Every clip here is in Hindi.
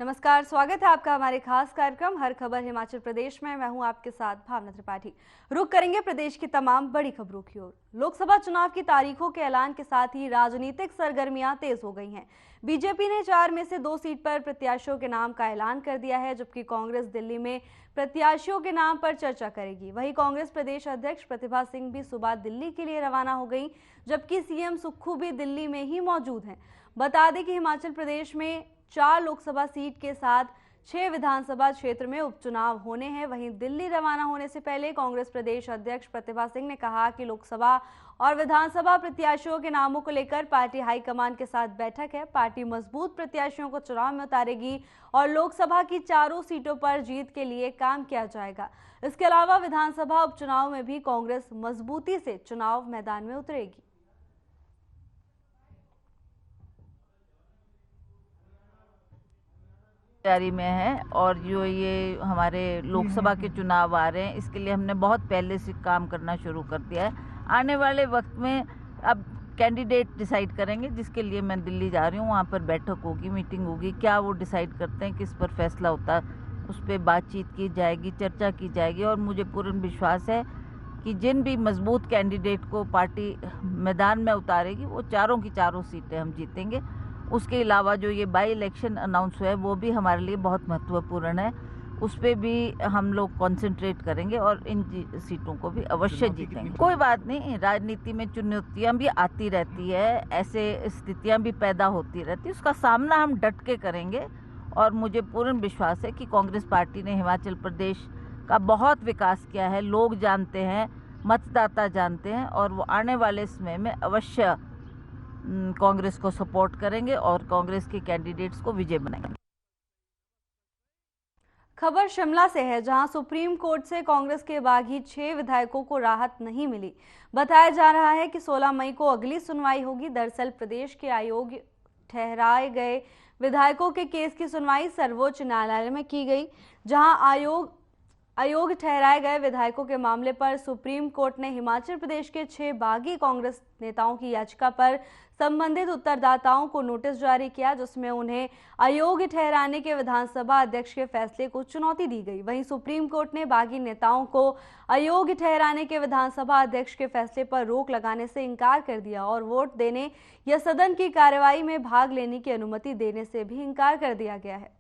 नमस्कार, स्वागत है आपका हमारे खास कार्यक्रम हर खबर हिमाचल प्रदेश में। मैं हूं आपके साथ भावना त्रिपाठी। रुक करेंगे प्रदेश की तमाम बड़ी खबरों की ओर। लोकसभा चुनाव की तारीखों के ऐलान के साथ ही राजनीतिक सरगर्मियां तेज हो गई हैं। बीजेपी ने 4 में से 2 सीट पर प्रत्याशियों के नाम का ऐलान कर दिया है, जबकि कांग्रेस दिल्ली में प्रत्याशियों के नाम पर चर्चा करेगी। वहीं कांग्रेस प्रदेश अध्यक्ष प्रतिभा सिंह भी सुबह दिल्ली के लिए रवाना हो गई, जबकि सीएम सुक्खू भी दिल्ली में ही मौजूद हैं। बता दें कि हिमाचल प्रदेश में 4 लोकसभा सीट के साथ 6 विधानसभा क्षेत्र में उपचुनाव होने हैं। वहीं दिल्ली रवाना होने से पहले कांग्रेस प्रदेश अध्यक्ष प्रतिभा सिंह ने कहा कि लोकसभा और विधानसभा प्रत्याशियों के नामों को लेकर पार्टी हाईकमान के साथ बैठक है। पार्टी मजबूत प्रत्याशियों को चुनाव में उतारेगी और लोकसभा की 4 सीटों पर जीत के लिए काम किया जाएगा। इसके अलावा विधानसभा उपचुनाव में भी कांग्रेस मजबूती से चुनाव मैदान में उतरेगी। तैयारी में है और जो ये हमारे लोकसभा के चुनाव आ रहे हैं, इसके लिए हमने बहुत पहले से काम करना शुरू कर दिया है। आने वाले वक्त में अब कैंडिडेट डिसाइड करेंगे, जिसके लिए मैं दिल्ली जा रही हूँ। वहाँ पर बैठक होगी, मीटिंग होगी, क्या वो डिसाइड करते हैं, किस पर फैसला होता है, उस पर बातचीत की जाएगी, चर्चा की जाएगी। और मुझे पूर्ण विश्वास है कि जिन भी मजबूत कैंडिडेट को पार्टी मैदान में उतारेगी, वो चारों की चारों सीटें हम जीतेंगे। उसके अलावा जो ये बाई इलेक्शन अनाउंस हुआ है, वो भी हमारे लिए बहुत महत्वपूर्ण है। उस पर भी हम लोग कंसंट्रेट करेंगे और इन सीटों को भी अवश्य जीतेंगे। कोई बात नहीं, राजनीति में चुनौतियां भी आती रहती है, ऐसे स्थितियां भी पैदा होती रहती है, उसका सामना हम डट के करेंगे। और मुझे पूर्ण विश्वास है कि कांग्रेस पार्टी ने हिमाचल प्रदेश का बहुत विकास किया है। लोग जानते हैं, मतदाता जानते हैं, और वो आने वाले समय में अवश्य कांग्रेस को सपोर्ट करेंगे और कांग्रेस के कैंडिडेट्स को विजय बनाएंगे। खबर शिमला से है, जहां सुप्रीम कोर्ट से कांग्रेस के बागी 6 विधायकों को राहत नहीं मिली। बताया जा रहा है कि 16 मई को अगली सुनवाई होगी। दरअसल प्रदेश के आयोग ठहराए गए विधायकों के केस की सुनवाई सर्वोच्च न्यायालय में की गई, जहां आयोग ठहराए गए विधायकों के मामले पर सुप्रीम कोर्ट ने हिमाचल प्रदेश के 6 बागी कांग्रेस नेताओं की याचिका पर संबंधित उत्तरदाताओं को नोटिस जारी किया, जिसमें उन्हें अयोग्य ठहराने के विधानसभा अध्यक्ष के फैसले को चुनौती दी गई। वहीं सुप्रीम कोर्ट ने बागी नेताओं को अयोग्य ठहराने के विधानसभा अध्यक्ष के फैसले पर रोक लगाने से इनकार कर दिया और वोट देने या सदन की कार्यवाही में भाग लेने की अनुमति देने से भी इनकार कर दिया गया है।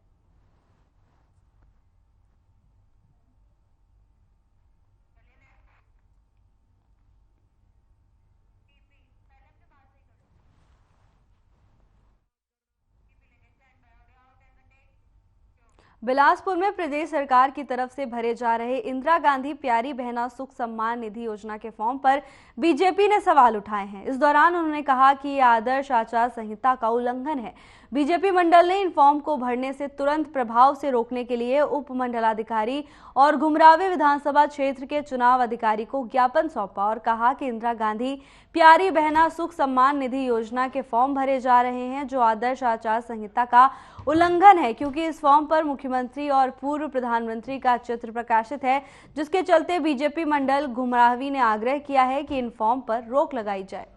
बिलासपुर में प्रदेश सरकार की तरफ से भरे जा रहे इंदिरा गांधी प्यारी बहना सुख सम्मान निधि योजना के फॉर्म पर बीजेपी ने सवाल उठाए हैं। इस दौरान उन्होंने कहा कि यह आदर्श आचार संहिता का उल्लंघन है। बीजेपी मंडल ने इन फॉर्म को भरने से तुरंत प्रभाव से रोकने के लिए उप मंडलाधिकारी और घुमरावी विधानसभा क्षेत्र के चुनाव अधिकारी को ज्ञापन सौंपा और कहा कि इंदिरा गांधी प्यारी बहना सुख सम्मान निधि योजना के फॉर्म भरे जा रहे हैं, जो आदर्श आचार संहिता का उल्लंघन है, क्योंकि इस फॉर्म पर मुख्यमंत्री और पूर्व प्रधानमंत्री का चित्र प्रकाशित है, जिसके चलते बीजेपी मंडल घुमरावी ने आग्रह किया है कि इन फॉर्म पर रोक लगाई जाए।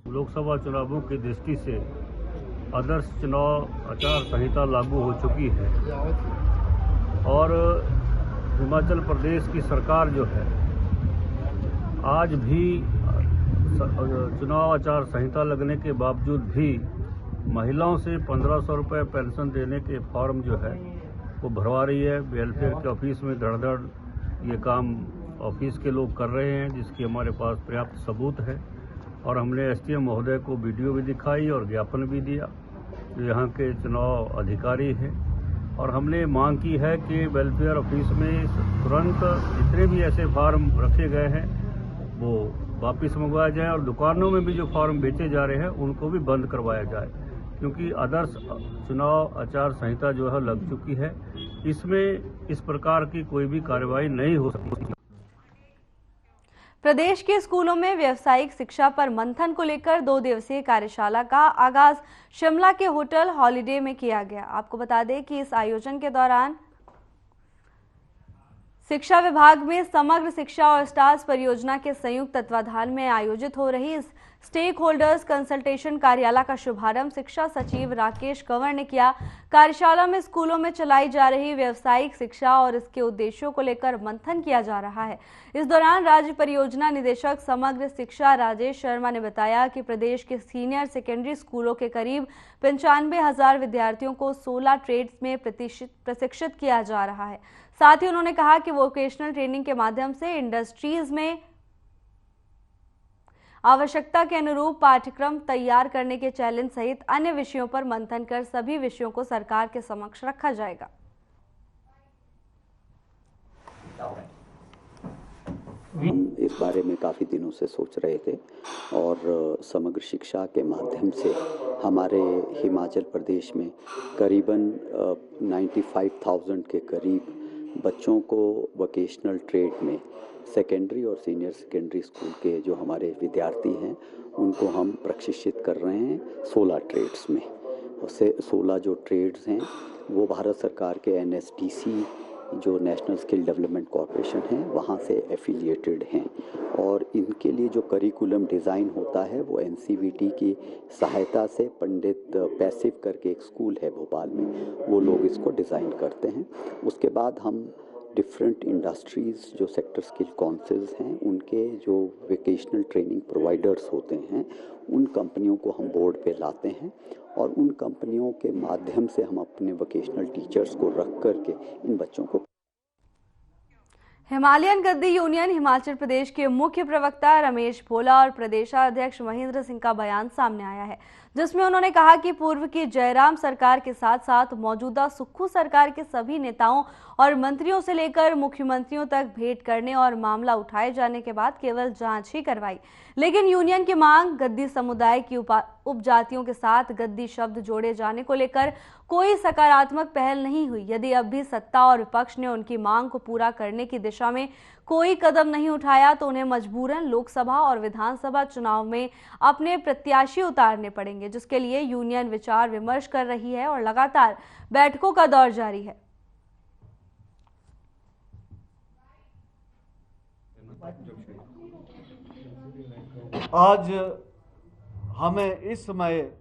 लोकसभा चुनावों की दृष्टि से आदर्श चुनाव आचार संहिता लागू हो चुकी है और हिमाचल प्रदेश की सरकार जो है आज भी चुनाव आचार संहिता लगने के बावजूद भी महिलाओं से 1500 रुपये पेंशन देने के फॉर्म जो है वो भरवा रही है। वेलफेयर के ऑफिस में धड़ ये काम ऑफिस के लोग कर रहे हैं, जिसकी हमारे पास पर्याप्त सबूत है। और हमने एसडीएम महोदय को वीडियो भी दिखाई और ज्ञापन भी दिया, जो यहाँ के चुनाव अधिकारी हैं। और हमने मांग की है कि वेलफेयर ऑफिस में तुरंत जितने भी ऐसे फार्म रखे गए हैं वो वापस मंगवाया जाए और दुकानों में भी जो फार्म बेचे जा रहे हैं उनको भी बंद करवाया जाए, क्योंकि आदर्श चुनाव आचार संहिता जो है लग चुकी है। इसमें इस प्रकार की कोई भी कार्रवाई नहीं हो सकती। प्रदेश के स्कूलों में व्यावसायिक शिक्षा पर मंथन को लेकर 2 दिवसीय कार्यशाला का आगाज शिमला के होटल हॉलिडे में किया गया। आपको बता दें कि इस आयोजन के दौरान शिक्षा विभाग में समग्र शिक्षा और स्टार्स परियोजना के संयुक्त तत्वाधान में आयोजित हो रही इस स्टेक होल्डर्स कंसल्टेशन कार्यशाला का शुभारंभ शिक्षा सचिव राकेश कंवर ने किया। कार्यशाला में स्कूलों में चलाई जा रही व्यावसायिक शिक्षा और इसके उद्देश्यों को लेकर मंथन किया जा रहा है। इस दौरान राज्य परियोजना निदेशक समग्र शिक्षा राजेश शर्मा ने बताया कि प्रदेश के सीनियर सेकेंडरी स्कूलों के करीब 95,000 विद्यार्थियों को 16 ट्रेड्स में प्रशिक्षित किया जा रहा है। साथ ही उन्होंने कहा कि वोकेशनल ट्रेनिंग के माध्यम से इंडस्ट्रीज में आवश्यकता के अनुरूप पाठ्यक्रम तैयार करने के चैलेंज सहित अन्य विषयों पर मंथन कर सभी विषयों को सरकार के समक्ष रखा जाएगा। हम इस बारे में काफ़ी दिनों से सोच रहे थे और समग्र शिक्षा के माध्यम से हमारे हिमाचल प्रदेश में करीबन 95,000 के करीब बच्चों को वोकेशनल ट्रेड में सेकेंडरी और सीनियर सेकेंडरी स्कूल के जो हमारे विद्यार्थी हैं उनको हम प्रशिक्षित कर रहे हैं 16 ट्रेड्स में। उससे 16 जो ट्रेड्स हैं वो भारत सरकार के NSDC जो नेशनल स्किल डेवलपमेंट कॉरपोरेशन है वहाँ से एफिलिएटेड हैं और इनके लिए जो करिकुलम डिज़ाइन होता है वो NCVT की सहायता से पंडित पैसिव करके एक स्कूल है भोपाल में, वो लोग इसको डिज़ाइन करते हैं। उसके बाद हम डिफरेंट इंडस्ट्रीज़ जो सेक्टर स्किल काउंसिल्स हैं उनके जो वोकेशनल ट्रेनिंग प्रोवाइडर्स होते हैं उन कंपनियों को हम बोर्ड पे लाते हैं और उन कंपनियों के माध्यम से हम अपने वोकेशनल टीचर्स को रख करके इन बच्चों को। हिमालयन गद्दी यूनियन हिमाचल प्रदेश के मुख्य प्रवक्ता रमेश भोला और प्रदेशाध्यक्ष महेंद्र सिंह का बयान सामने आया है, जिसमें उन्होंने कहा कि पूर्व की जयराम सरकार के साथ साथ मौजूदा सुक्खू सरकार के सभी नेताओं और मंत्रियों से लेकर मुख्यमंत्रियों तक भेंट करने और मामला उठाए जाने के बाद केवल जांच ही करवाई, लेकिन यूनियन की मांग गद्दी समुदाय की उपजातियों के साथ गद्दी शब्द जोड़े जाने को लेकर कोई सकारात्मक पहल नहीं हुई। यदि अब भी सत्ता और विपक्ष ने उनकी मांग को पूरा करने की दिशा में कोई कदम नहीं उठाया तो उन्हें मजबूरन लोकसभा और विधानसभा चुनाव में अपने प्रत्याशी उतारने पड़ेंगे, जिसके लिए यूनियन विचार विमर्श कर रही है और लगातार बैठकों का दौर जारी है। आज हमें इस समय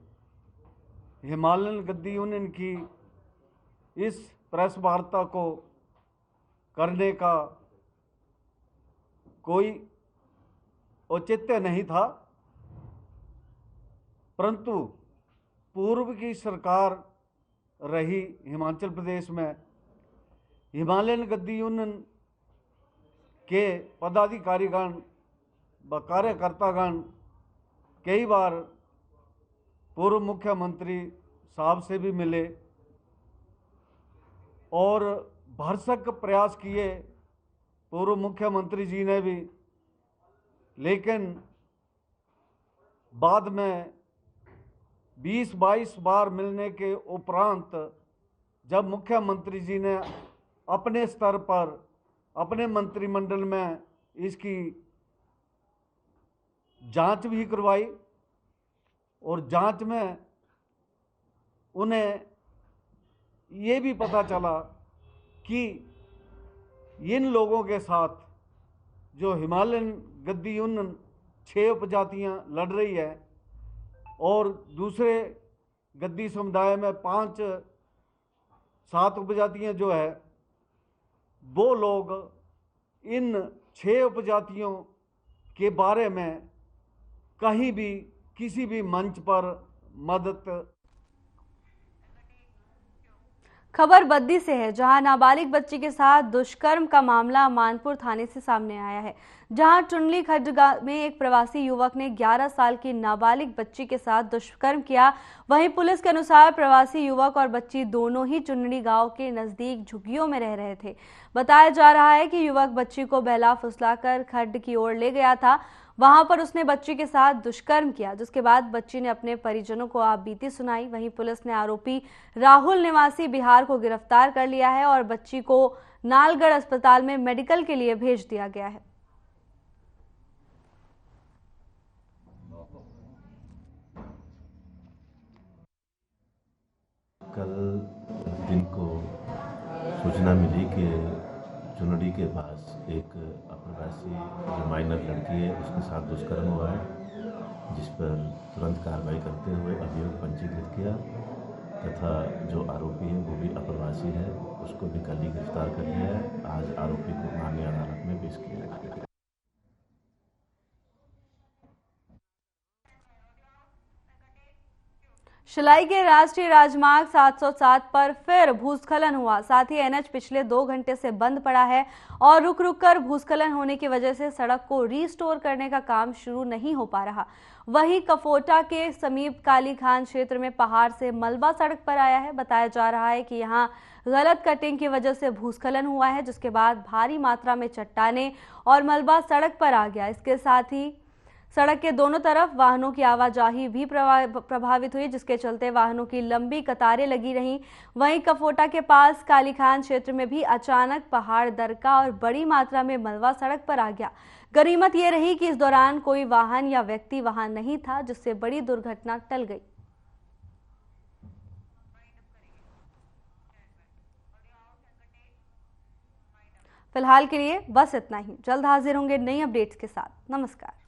हिमालयन गद्दी यूनियन की इस प्रेस वार्ता को करने का कोई औचित्य नहीं था, परंतु पूर्व की सरकार रही हिमाचल प्रदेश में हिमालयन गद्दी यूनियन के पदाधिकारीगण व कार्यकर्तागण कई बार पूर्व मुख्यमंत्री साहब से भी मिले और भरसक प्रयास किए पूर्व मुख्यमंत्री जी ने भी, लेकिन बाद में 20-22 बार मिलने के उपरांत जब मुख्यमंत्री जी ने अपने स्तर पर अपने मंत्रिमंडल में इसकी जांच भी करवाई और जांच में उन्हें ये भी पता चला कि इन लोगों के साथ जो हिमालयन गद्दी यूनियन 6 उपजातियां लड़ रही है और दूसरे गद्दी समुदाय में 5-7 उपजातियां जो है वो लोग इन 6 उपजातियों के बारे में कहीं भी किसी भी मंच पर मदद। खबर बद्दी से है, जहां नाबालिग बच्ची के साथ दुष्कर्म का मामला मानपुर थाने से सामने आया है, जहां टुंडली खड्ड में एक प्रवासी युवक ने 11 साल की नाबालिग बच्ची के साथ दुष्कर्म किया। वहीं पुलिस के अनुसार प्रवासी युवक और बच्ची दोनों ही चुनड़ी गांव के नजदीक झुग्गियों में रह रहे थे। बताया जा रहा है कि युवक बच्ची को बहला फुसलाकर खड्ड की ओर ले गया था, वहां पर उसने बच्ची के साथ दुष्कर्म किया, जिसके बाद बच्ची ने अपने परिजनों को आपबीती सुनाई। वहीं पुलिस ने आरोपी राहुल निवासी बिहार को गिरफ्तार कर लिया है और बच्ची को नालगढ़ अस्पताल में मेडिकल के लिए भेज दिया गया है। कल दिन को सूचना मिली कि चुनड़ी के पास एक अप्रवासी जो माइनर लड़की है उसके साथ दुष्कर्म हुआ है, जिस पर तुरंत कार्रवाई करते हुए अभियोग पंजीकृत किया तथा जो आरोपी है वो भी अप्रवासी है, उसको भी कल ही गिरफ्तार कर लिया है। आज आरोपी को माननीय अदालत में पेश किया गया। शिलाई के राष्ट्रीय राजमार्ग 707 पर फिर भूस्खलन हुआ। साथ ही एनएच पिछले 2 घंटे से बंद पड़ा है और रुक रुक कर भूस्खलन होने की वजह से सड़क को रीस्टोर करने का काम शुरू नहीं हो पा रहा। वहीं कफोटा के समीप काली खान क्षेत्र में पहाड़ से मलबा सड़क पर आया है। बताया जा रहा है कि यहां गलत कटिंग की वजह से भूस्खलन हुआ है, जिसके बाद भारी मात्रा में चट्टाने और मलबा सड़क पर आ गया। इसके साथ ही सड़क के दोनों तरफ वाहनों की आवाजाही भी प्रभावित हुई, जिसके चलते वाहनों की लंबी कतारें लगी रहीं। वहीं कफोटा के पास काली खान क्षेत्र में भी अचानक पहाड़ दरका और बड़ी मात्रा में मलबा सड़क पर आ गया। गनीमत ये रही कि इस दौरान कोई वाहन या व्यक्ति वहां नहीं था, जिससे बड़ी दुर्घटना टल गई। फिलहाल के लिए बस इतना ही। जल्द हाजिर होंगे नई अपडेट्स के साथ। नमस्कार।